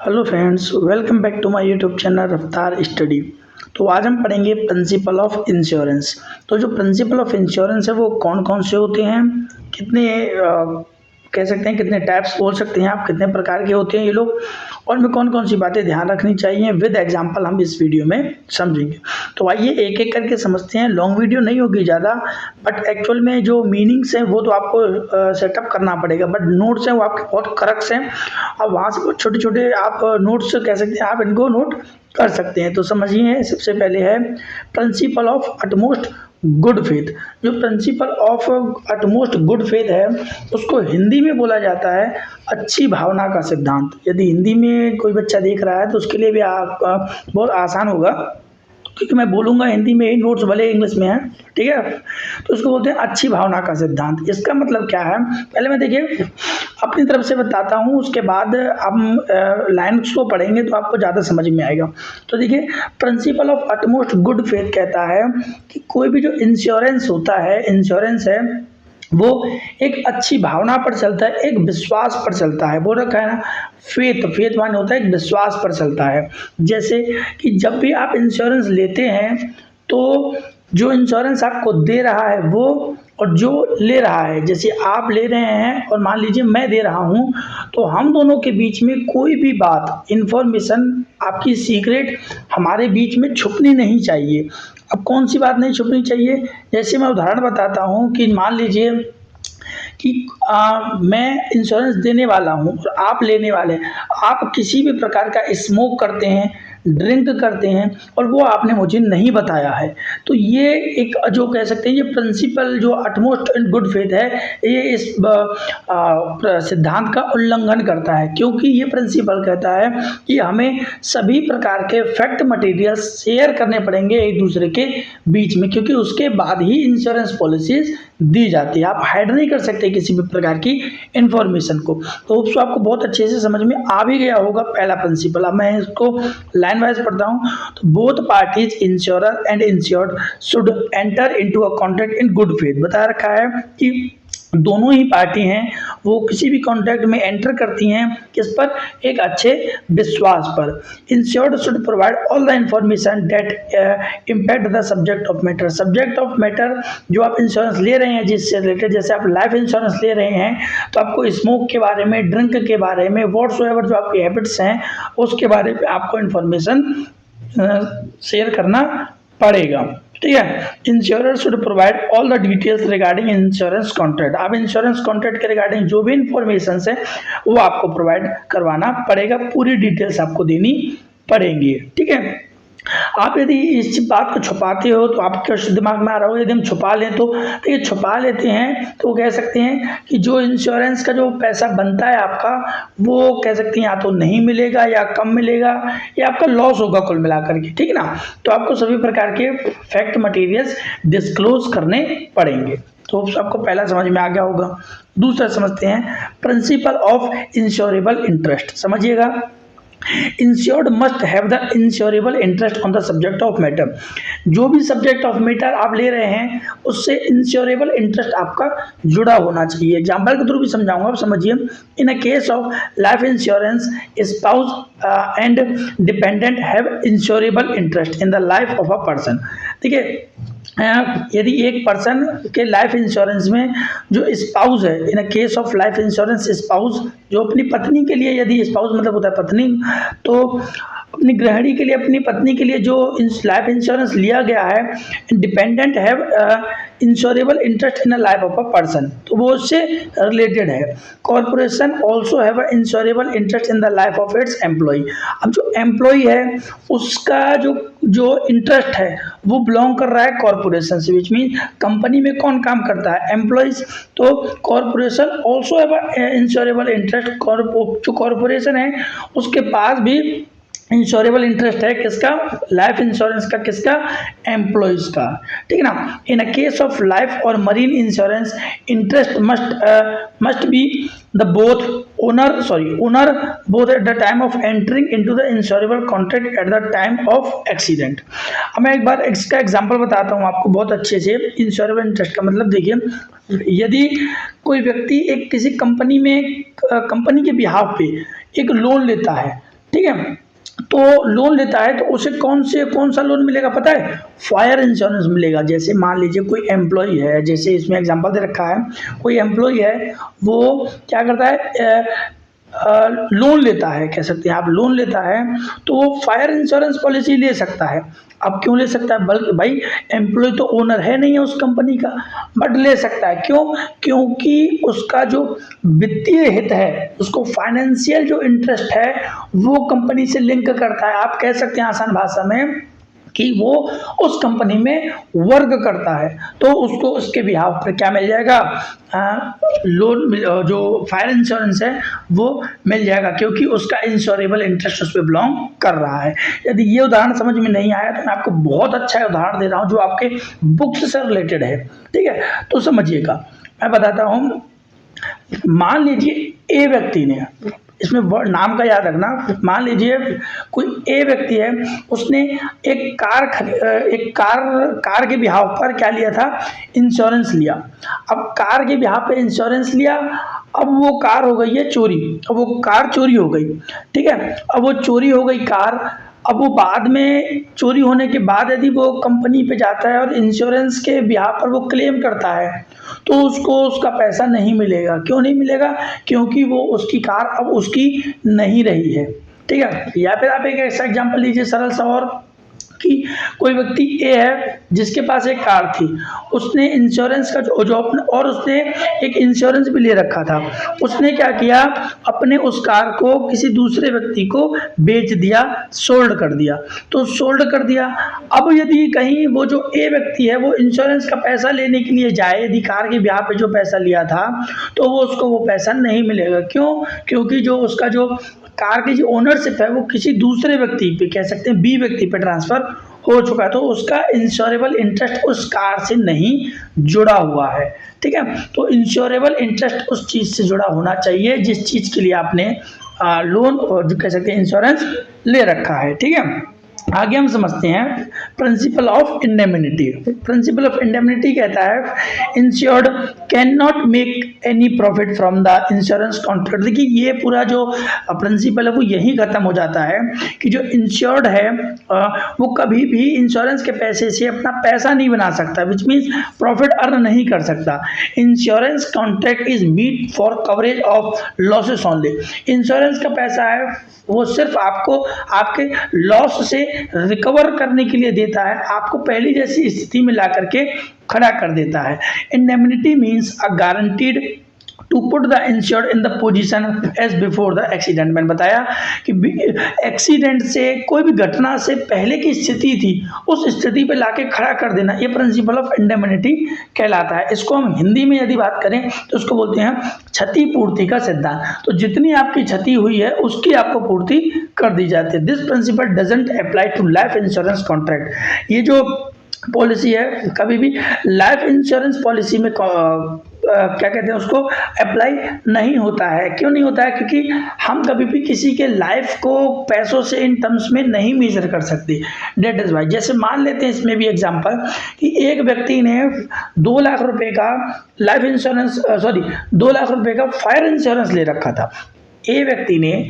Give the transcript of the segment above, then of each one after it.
Hello friends, welcome back to my YouTube channel Raftaar study. तो आज हम पढ़ेंगे प्रिंसिपल ऑफ इंश्योरेंस। तो जो प्रिंसिपल ऑफ इंश्योरेंस है वो कौन कौन से होते हैं, कितने कह सकते हैं, कितने टाइप्स बोल सकते हैं आप, कितने प्रकार के होते हैं ये लोग, और में कौन कौन सी बातें ध्यान रखनी चाहिए विद एग्जांपल हम इस वीडियो में समझेंगे। तो आइए एक एक करके समझते हैं। लॉन्ग वीडियो नहीं होगी ज़्यादा, बट एक्चुअल में जो मीनिंग्स हैं वो तो आपको सेटअप करना पड़ेगा, बट नोट्स हैं वो आपके बहुत करेक्ट हैं। अब वहाँ से छोटे छोटे आप नोट्स कह सकते हैं, आप इनको नोट कर सकते हैं। तो समझिए, सबसे पहले है principle of utmost good faith. जो principle of utmost good faith है उसको हिंदी में बोला जाता है अच्छी भावना का सिद्धांत। यदि हिंदी में कोई बच्चा देख रहा है तो उसके लिए भी आपका बहुत आसान होगा, क्योंकि मैं बोलूँगा हिंदी में ही, नोट्स भले इंग्लिश में है, ठीक है। तो उसको बोलते हैं अच्छी भावना का सिद्धांत। इसका मतलब क्या है, पहले मैं देखिए अपनी तरफ से बताता हूँ, उसके बाद हम लाइन्स को पढ़ेंगे तो आपको ज़्यादा समझ में आएगा। तो देखिए, principal of utmost good faith कहता है कि कोई भी जो इंश्योरेंस होता है, इंश्योरेंस है वो एक अच्छी भावना पर चलता है, एक विश्वास पर चलता है। वो रखा है ना, फेथ, फेथ माने होता है एक विश्वास पर चलता है। जैसे कि जब भी आप इंश्योरेंस लेते हैं तो जो इंश्योरेंस आपको दे रहा है वो, और जो ले रहा है, जैसे आप ले रहे हैं और मान लीजिए मैं दे रहा हूँ, तो हम दोनों के बीच में कोई भी बात, इंफॉर्मेशन, आपकी सीक्रेट हमारे बीच में छुपनी नहीं चाहिए। अब कौन सी बात नहीं छुपनी चाहिए, जैसे मैं उदाहरण बताता हूँ कि मान लीजिए कि मैं इंश्योरेंस देने वाला हूँ और आप लेने वाले हैं। आप किसी भी प्रकार का स्मोक करते हैं, ड्रिंक करते हैं, और वो आपने मुझे नहीं बताया है, तो ये एक जो कह सकते हैं, ये प्रिंसिपल जो अटमोस्ट एंड गुड फेथ है, ये इस सिद्धांत का उल्लंघन करता है। क्योंकि ये प्रिंसिपल कहता है कि हमें सभी प्रकार के फैक्ट मटेरियल शेयर करने पड़ेंगे एक दूसरे के बीच में, क्योंकि उसके बाद ही इंश्योरेंस पॉलिसीज दी जाती है। आप हाइड नहीं कर सकते किसी भी प्रकार की इंफॉर्मेशन को। तो होप्स आपको बहुत अच्छे से समझ में आ भी गया होगा पहला प्रिंसिपल। अब मैं इसको लाइन वाइज पढ़ता हूँ। तो both parties, insurer and insured, should enter into a contract in good faith. बता रखा है कि दोनों ही पार्टी हैं वो किसी भी कॉन्ट्रैक्ट में एंटर करती हैं, किस पर, एक अच्छे विश्वास पर। Insured should provide all the information that impact the subject of matter. Subject of matter जो आप इंश्योरेंस ले रहे हैं जिससे रिलेटेड, जैसे आप लाइफ इंश्योरेंस ले रहे हैं तो आपको स्मोक के बारे में, ड्रिंक के बारे में, व्हाट्सएवर जो आपकी हैबिट्स हैं उसके बारे में आपको इंफॉर्मेशन शेयर करना पड़ेगा, ठीक है। Insurer should provide all the details regarding insurance contract. आप इंश्योरेंस कॉन्ट्रैक्ट के रिगार्डिंग जो भी इंफॉर्मेशन है वो आपको प्रोवाइड करवाना पड़ेगा, पूरी डिटेल्स आपको देनी पड़ेंगी, ठीक है। आप यदि इस बात को छुपाते हो तो आपके दिमाग में आ रहा होगा, यदि हम छुपा लें तो देखिए, छुपा लेते हैं तो कह सकते हैं कि जो इंश्योरेंस का जो पैसा बनता है आपका, वो कह सकते हैं या तो नहीं मिलेगा या कम मिलेगा या आपका लॉस होगा कुल मिलाकर के, ठीक है ना। तो आपको सभी प्रकार के फैक्ट मटेरियल्स डिस्क्लोज करने पड़ेंगे। तो आपको पहला समझ में आ गया होगा। दूसरा समझते हैं प्रिंसिपल ऑफ इंश्योरेबल इंटरेस्ट। समझिएगा, insured must have the insurable interest on the subject of matter. जो भी सब्जेक्ट ऑफ मैटर आप ले रहे हैं उससे इंश्योरेबल इंटरेस्ट आपका जुड़ा होना चाहिए। एग्जाम्पल के थ्रू भी समझाऊंगा, आप समझिए। In a case of life insurance, spouse and dependent have insurable interest in the life of a person. ठीक है, यदि एक पर्सन के लाइफ इंश्योरेंस में जो स्पाउस है, in a case of life insurance, spouse जो अपनी पत्नी के लिए, यदि स्पाउस मतलब होता है पत्नी, तो अपनी गृहिणी के लिए, अपनी पत्नी के लिए जो लाइफ इंश्योरेंस लिया गया है, dependent have insurable interest in a life of a person, तो वो उससे रिलेटेड है। Corporation also have a insurable interest in the life of its employ. अब जो एम्प्लॉय है उसका जो जो इंटरेस्ट है वो बिलोंग कर रहा है कॉर्पोरेशन से, विच मीन कंपनी में कौन काम करता है, एम्प्लॉयज। तो corporation also have a insurable interest. जो कॉर्पोरेशन है उसके पास भी इंश्योरेबल इंटरेस्ट है, किसका, लाइफ इंश्योरेंस का, किसका, एम्प्लॉयज का, ठीक है ना। इन अ केस ऑफ लाइफ और marine insurance, interest must be the both owner both at the time of entering into the insurable contract at the time of accident. अब मैं एक बार इसका एग्जांपल बताता हूँ आपको बहुत अच्छे से। इंश्योरेबल इंटरेस्ट का मतलब देखिए, यदि कोई व्यक्ति एक किसी कंपनी में, कंपनी के बिहाफ पे एक लोन लेता है, ठीक है। तो लोन लेता है तो उसे कौन सा लोन मिलेगा पता है? फायर इंश्योरेंस मिलेगा। जैसे मान लीजिए कोई एम्प्लॉय है, जैसे इसमें एग्जांपल दे रखा है, कोई एम्प्लॉय है, वो क्या करता है, लोन लेता है, कह सकते हैं आप, लोन लेता है, तो वो फायर इंश्योरेंस पॉलिसी ले सकता है। अब क्यों ले सकता है? बल्कि भाई एम्प्लॉय तो ओनर है नहीं है उस कंपनी का, बट ले सकता है। क्यों? क्योंकि उसका जो वित्तीय हित है, उसको फाइनेंशियल जो इंटरेस्ट है, वो कंपनी से लिंक करता है। आप कह सकते हैं आसान भाषा में कि वो उस कंपनी में वर्क करता है, तो उसको उसके बिहाफ पर क्या मिल जाएगा? लोन, जो फायर इंश्योरेंस है वो मिल जाएगा, क्योंकि उसका इंश्योरेबल इंटरेस्ट उस पर बिलोंग कर रहा है। यदि ये उदाहरण समझ में नहीं आया तो मैं आपको बहुत अच्छा उदाहरण दे रहा हूँ जो आपके बुक्स से रिलेटेड है, ठीक है? तो समझिएगा, मैं बताता हूँ। मान लीजिए ए व्यक्ति ने, इसमें नाम का याद रखना, मान लीजिए कोई ए व्यक्ति है, उसने एक कार के बिहाव पर क्या लिया था? इंश्योरेंस लिया। अब कार के बिहाव पे इंश्योरेंस लिया, अब वो कार हो गई है चोरी, अब वो कार चोरी हो गई, ठीक है? अब वो चोरी हो गई कार, अब वो बाद में चोरी होने के बाद यदि वो कंपनी पे जाता है और इंश्योरेंस के बिहाफ पर वो क्लेम करता है, तो उसको उसका पैसा नहीं मिलेगा। क्यों नहीं मिलेगा? क्योंकि वो उसकी कार अब उसकी नहीं रही है, ठीक है? या फिर आप एक ऐसा एग्जांपल लीजिए सरल सा और, कि कोई व्यक्ति ए है जिसके पास एक कार थी, उसने इंश्योरेंस का जो और उसने एक इंश्योरेंस भी ले रखा था। उसने क्या किया? अपने उस कार को किसी दूसरे व्यक्ति को बेच दिया, सोल्ड कर दिया। तो सोल्ड कर दिया, अब यदि कहीं वो जो ए व्यक्ति है वो इंश्योरेंस का पैसा लेने के लिए जाए, यदि कार के ब्याह पे जो पैसा लिया था, तो वो उसको वो पैसा नहीं मिलेगा। क्यों? क्योंकि जो उसका जो कार की जो ओनरशिप है वो किसी दूसरे व्यक्ति पे, कह सकते हैं बी व्यक्ति पे ट्रांसफर हो चुका है, तो उसका इंश्योरेबल इंटरेस्ट उस कार से नहीं जुड़ा हुआ है, ठीक है? तो इंश्योरेबल इंटरेस्ट उस चीज़ से जुड़ा होना चाहिए जिस चीज़ के लिए आपने लोन और जो कह सकते हैं इंश्योरेंस ले रखा है, ठीक है? आगे हम समझते हैं principal of indemnity. Principal of indemnity कहता है insured can not make any profit from the insurance contract. देखिए ये पूरा जो प्रिंसिपल है वो यही खत्म हो जाता है कि जो इंश्योर्ड है वो कभी भी इंश्योरेंस के पैसे से अपना पैसा नहीं बना सकता, विच मीन्स प्रॉफिट अर्न नहीं कर सकता। Insurance contract is meet for coverage of losses only. Insurance का पैसा है वो सिर्फ आपको आपके लॉस से रिकवर करने के लिए देता है, आपको पहली जैसी स्थिति में ला करके खड़ा कर देता है। Indemnity means a guaranteed to put the insured in the position as before the accident. मैंने बताया कि एक्सीडेंट से, कोई भी घटना से पहले की स्थिति थी उस स्थिति पे लाके खड़ा कर देना, ये प्रिंसिपल ऑफ इंडेमनिटी कहलाता है। इसको हम हिंदी में यदि बात करें तो उसको बोलते हैं क्षतिपूर्ति का सिद्धांत। तो जितनी आपकी क्षति हुई है उसकी आपको पूर्ति कर दी जाती है। This principle doesn't apply to life insurance contract. ये जो पॉलिसी है कभी भी लाइफ इंश्योरेंस पॉलिसी में क्या कहते हैं उसको अप्लाई नहीं होता है। क्यों नहीं होता है? क्योंकि हम कभी भी किसी के लाइफ को पैसों से इन टर्म्स में नहीं मेजर कर सकते। डेट इज वाई, जैसे मान लेते हैं इसमें भी एग्जांपल कि एक व्यक्ति ने 2 लाख रुपए का लाइफ इंश्योरेंस 2 लाख रुपए का फायर इंश्योरेंस ले रखा था। ए व्यक्ति ने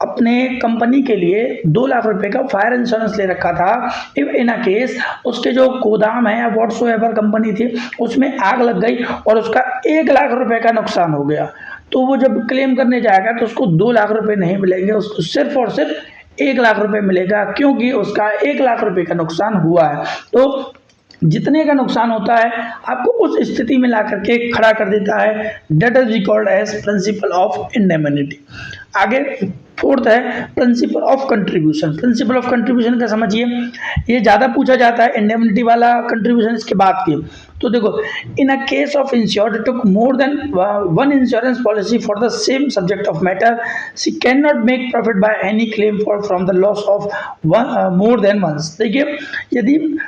अपने कंपनी के लिए 2 लाख रुपए का फायर इंश्योरेंस ले रखा था। इफ इन अ केस उसके जो गोदाम है या व्हाट्सो एवर कंपनी थी उसमें आग लग गई और उसका 1 लाख रुपए का नुकसान हो गया, तो वो जब क्लेम करने जाएगा तो उसको 2 लाख रुपए नहीं मिलेंगे, उसको सिर्फ और सिर्फ 1 लाख रुपए मिलेगा, क्योंकि उसका 1 लाख रुपए का नुकसान हुआ है। तो जितने का नुकसान होता है आपको उस स्थिति में ला करके खड़ा कर देता है। That is record as principle of indemnity. आगे फोर्थ है principle of contribution. Principle of contribution का समझिए, ये ज़्यादा पूछा जाता है, इंडेमनिटी वाला कंट्रीब्यूशन इसके बाद की। तो देखो, in a case of insured took more than one insurance policy for the same subject of matter, she can not make profit by any claim for from the loss of more than once. देखिए, यदि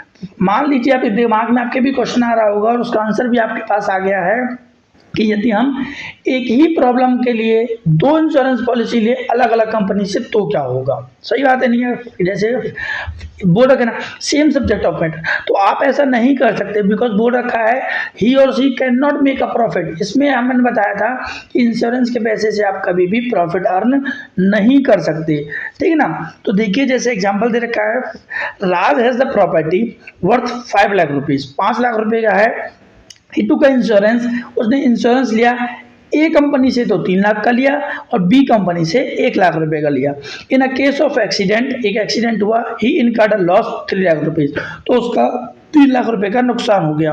मान लीजिए आपके दिमाग में आपके भी question आ रहा होगा और उसका आंसर भी आपके पास आ गया है कि यदि हम एक ही प्रॉब्लम के लिए दो इंश्योरेंस पॉलिसी ले अलग अलग कंपनी से तो क्या होगा। सही बात है नहीं है, जैसे बोल रखा है ना सेम सब्जेक्ट ऑफ मैटर, तो आप ऐसा नहीं कर सकते बिकॉज बोल रखा है ही और she can not make a profit. इसमें हमने बताया था कि इंश्योरेंस के पैसे से आप कभी भी प्रॉफिट अर्न नहीं कर सकते, ठीक है ना। तो देखिए जैसे एग्जांपल दे रखा है, Raj has the property worth 5 lakh rupees, 5 lakh रुपए का है, ही टू का इंश्योरेंस, उसने इंश्योरेंस लिया ए कंपनी से तो 3 लाख का लिया और बी कंपनी से 1 लाख रुपए का लिया। In a case of accident, एक एक्सीडेंट हुआ, he incurred a loss 3 lakh rupees, तो उसका 3 लाख रुपए का नुकसान हो गया।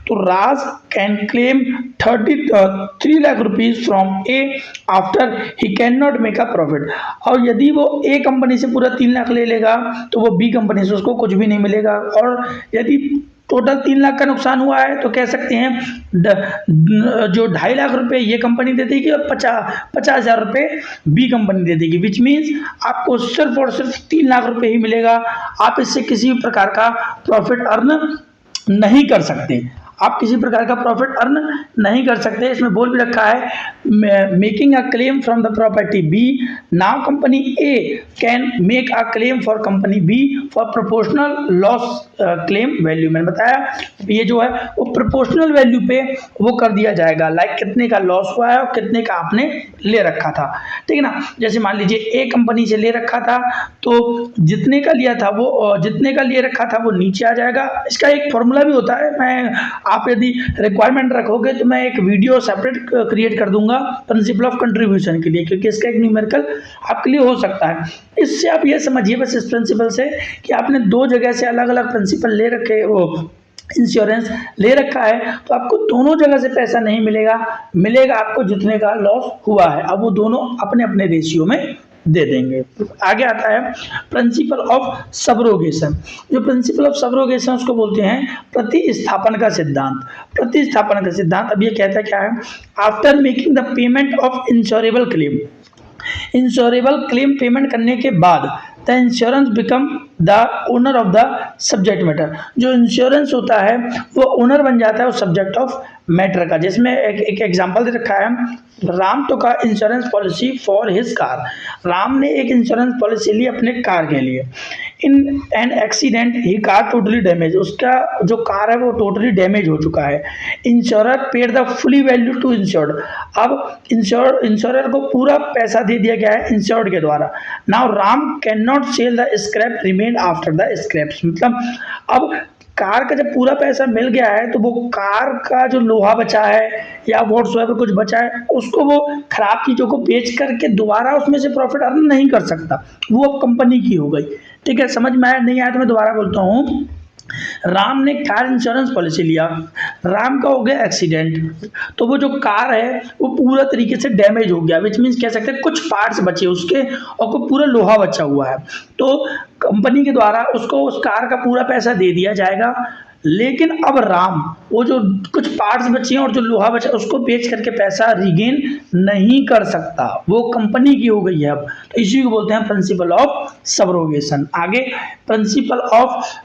तो Raj can claim 3 lakh rupees from A after he can not make a profit. और यदि वो ए कंपनी से पूरा 3 लाख ले लेगा तो वो बी कंपनी से उसको कुछ भी नहीं मिलेगा, और यदि टोटल 3 लाख का नुकसान हुआ है तो कह सकते हैं जो 2.5 लाख रुपए ये कंपनी दे देगी और 50,000 रुपए बी कंपनी दे देगी, विच मीन्स आपको सिर्फ और सिर्फ 3 लाख रुपए ही मिलेगा। आप इससे किसी भी प्रकार का प्रॉफिट अर्न नहीं कर सकते, आप किसी प्रकार का प्रॉफिट अर्न नहीं कर सकते। इसमें बोल भी रखा है making a claim from the property B, now company A can make a claim for company B for proportional loss claim value. मैंने बताया ये जो है वो प्रोपोर्शनल वैल्यू पे वो कर दिया जाएगा, लाइक कितने का लॉस हुआ है और कितने का आपने ले रखा था, ठीक है ना। जैसे मान लीजिए ए कंपनी से ले रखा था तो जितने का लिया था वो जितने का लिए रखा था वो नीचे आ जाएगा। इसका एक फॉर्मूला भी होता है, मैं आप यदि रिक्वायरमेंट रखोगे तो मैं एक वीडियो सेपरेट क्रिएट कर दूंगा प्रिंसिपल ऑफ कंट्रीब्यूशन के लिए, क्योंकि इसका एक न्यूमेरिकल आपके लिए हो सकता है। इससे आप ये समझिए बस इस प्रिंसिपल से कि आपने दो जगह से अलग अलग प्रिंसिपल ले रखे, वो इंश्योरेंस ले रखा है तो आपको दोनों जगह से पैसा नहीं मिलेगा, मिलेगा आपको जितने का लॉस हुआ है। अब वो दोनों अपने अपने रेशियो में दे देंगे। आगे आता है प्रिंसिपल ऑफ सबरोगेशन। जो प्रिंसिपल ऑफ सबरोगेशन उसको बोलते हैं प्रतिस्थापन का सिद्धांत। प्रतिस्थापन का सिद्धांत अब ये कहता है क्या है, after making the payment of insurable claim, insurable claim payment करने के बाद the insurance become the owner of the subject matter. जो इंश्योरेंस होता है वो ओनर बन जाता है उस सब्जेक्ट ऑफ मैटर का। जिसमें एक एग्जांपल दे रखा है, राम तो का insurance policy for his car, Ram ने एक इंश्योरेंस पॉलिसी ली अपने कार के लिए। In an accident he car totally damage, उसका जो कार है वो टोटली डैमेज हो चुका है। Insurer paid the fully value to insured, अब इंश्योरर को पूरा पैसा दे दिया गया है इंश्योर्ड के द्वारा। Now Ram can not sell the scrap remain after the scraps, मतलब अब कार का जब पूरा पैसा मिल गया है तो वो कार का जो लोहा बचा है या व्हाट्सएवर कुछ बचा है उसको वो खराब चीज़ों को बेच करके दोबारा उसमें से प्रॉफिट अर्न नहीं कर सकता, वो अब कंपनी की हो गई। ठीक है, समझ में आया नहीं आया तो मैं दोबारा बोलता हूँ। राम ने कार इंश्योरेंस पॉलिसी लिया, राम का हो गया एक्सीडेंट, तो वो जो कार है वो पूरा तरीके से डैमेज हो गया, विच मीन्स कह सकते हैं कुछ पार्ट्स बचे उसके और को पूरा लोहा बचा हुआ है। तो कंपनी के द्वारा उसको उस कार का पूरा पैसा दे दिया जाएगा, लेकिन अब राम वो जो कुछ पार्ट्स बचे हैं और जो लोहा बचा उसको बेच करके पैसा रिगेन नहीं कर सकता, वो कंपनी की हो गई है अब। तो इसी को बोलते हैं प्रिंसिपल ऑफ सबरोगेशन। आगे प्रिंसिपल ऑफ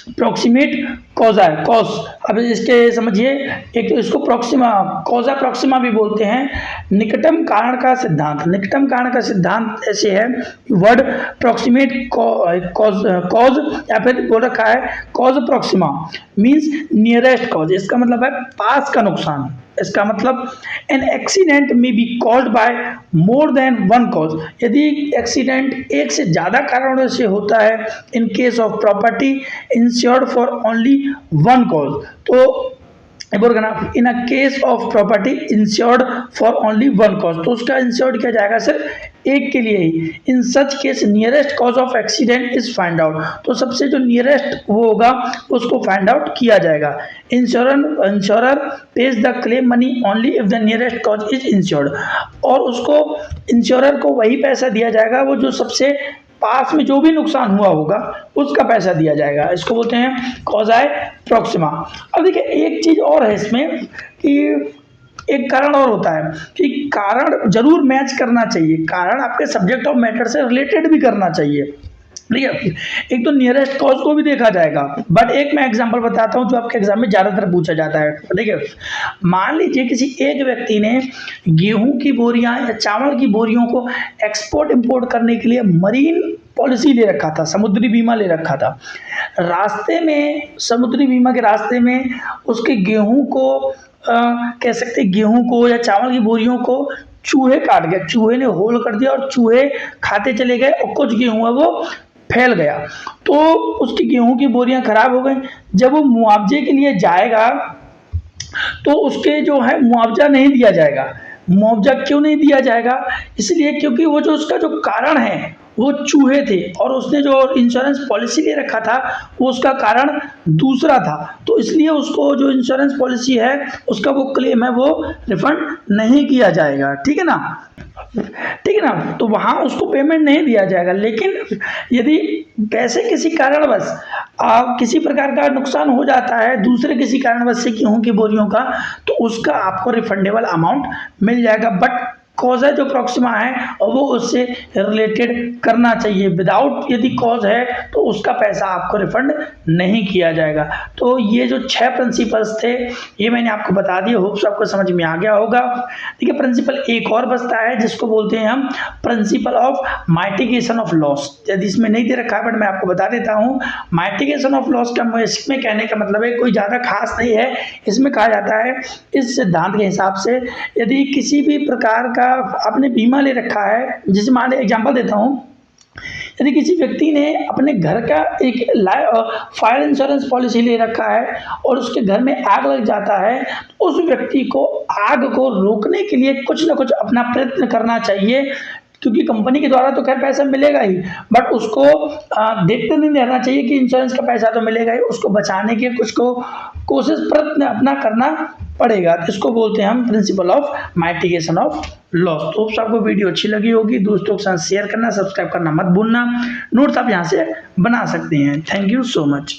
प्रॉक्सिमेट कॉजा है, कॉज। अब इसके समझिए, एक तो इसको प्रॉक्सिमा कॉजा प्रॉक्सिमा भी बोलते हैं। निकटम कारण का सिद्धांत, निकटम कारण का सिद्धांत ऐसे है, वर्ड प्रॉक्सिमेट कॉज या फिर बोल रखा है causa proxima means nearest cause, इसका मतलब है पास का नुकसान। इसका मतलब एन एक्सीडेंट में be called by more than one cause, यदि एक्सीडेंट एक से ज़्यादा कारणों से होता है, in case of property insured for only one cause, तो in a case of property insured for only one cause, तो उसका इंश्योर्ड किया जाएगा सिर्फ एक के लिए ही। In such case nearest cause of accident is find out, तो सबसे जो नियरेस्ट वो होगा उसको फाइंड आउट किया जाएगा। Insurer page the claim money only if the nearest cause is insured, और उसको इंश्योरर को वही पैसा दिया जाएगा वो जो सबसे पास में जो भी नुकसान हुआ होगा उसका पैसा दिया जाएगा। इसको बोलते हैं कॉजाए प्रॉक्सिमा। अब देखिए एक चीज और है इसमें कि एक कारण और होता है कि कारण जरूर मैच करना चाहिए, कारण आपके सब्जेक्ट ऑफ मैटर से रिलेटेड भी करना चाहिए। ठीक है। एक तो नियरेस्ट कॉज को भी देखा जाएगा, बट एक मैं एग्जांपल बताता हूँ जो आपके एग्जाम में ज़्यादातर पूछा जाता है। ठीक है, मान लीजिए किसी एक व्यक्ति ने गेहूं की बोरियां या चावल की बोरियों को एक्सपोर्ट इंपोर्ट करने के लिए मरीन पॉलिसी ले रखा था, समुद्री बीमा ले रखा था। रास्ते में, समुद्री बीमा के रास्ते में उसके गेहूं को कह सकते गेहूं को या चावल की बोरियों को चूहे काट गए, चूहे ने होल कर दिया और चूहे खाते चले गए और कुछ गेहूं है वो फैल गया, तो उसकी गेहूं की बोरियां खराब हो गई। जब वो मुआवजे के लिए जाएगा तो उसके जो है मुआवजा नहीं दिया जाएगा। मुआवजा क्यों नहीं दिया जाएगा? इसलिए क्योंकि वो जो उसका जो कारण है वो चूहे थे और उसने जो इंश्योरेंस पॉलिसी ले रखा था वो उसका कारण दूसरा था, तो इसलिए उसको जो इंश्योरेंस पॉलिसी है उसका वो क्लेम है वो रिफंड नहीं किया जाएगा। ठीक है ना, ठीक है ना, तो वहाँ उसको पेमेंट नहीं दिया जाएगा। लेकिन यदि पैसे किसी कारणवश किसी प्रकार का नुकसान हो जाता है दूसरे किसी कारणवश से गेहूं की बोरियों का, तो उसका आपको रिफंडेबल अमाउंट मिल जाएगा। बट कॉज है जो प्रॉक्सिमा है और वो उससे रिलेटेड करना चाहिए। विदाउट यदि कॉज है तो उसका पैसा आपको रिफंड नहीं किया जाएगा। तो ये जो 6 प्रिंसिपल्स थे ये मैंने आपको बता दिए, होप्स आपको समझ में आ गया होगा। ठीक है, प्रिंसिपल एक और बचता है जिसको बोलते हैं हम प्रिंसिपल ऑफ माइटिगेशन ऑफ लॉस। यदि इसमें नहीं दे रखा है बट मैं आपको बता देता हूँ। माइटिगेशन ऑफ लॉस का इसमें कहने का मतलब है कोई ज़्यादा खास नहीं है। इसमें कहा जाता है इस सिद्धांत के हिसाब से यदि किसी भी प्रकार का आपने बीमा ले रखा है, जैसे मान लीजिए एग्जांपल देता हूँ, यदि किसी व्यक्ति ने अपने घर का एक फायर इंश्योरेंस पॉलिसी ले रखा है और उसके घर में आग लग जाता है, तो उस व्यक्ति को आग को रोकने के लिए कुछ ना कुछ अपना प्रयत्न करना चाहिए, क्योंकि कंपनी के द्वारा तो खैर पैसा मिलेगा ही, बट उसको देखते नहीं रहना चाहिए कि इंश्योरेंस का पैसा तो मिलेगा ही, उसको बचाने की कुछ को कोशिश प्रयत्न अपना करना पड़ेगा। तो इसको बोलते हैं हम प्रिंसिपल ऑफ माइटिगेशन ऑफ लॉस। तो आपको वीडियो अच्छी लगी होगी, दोस्तों के साथ शेयर करना, सब्सक्राइब करना मत भूलना। नोट्स आप यहाँ से बना सकते हैं। Thank you so much.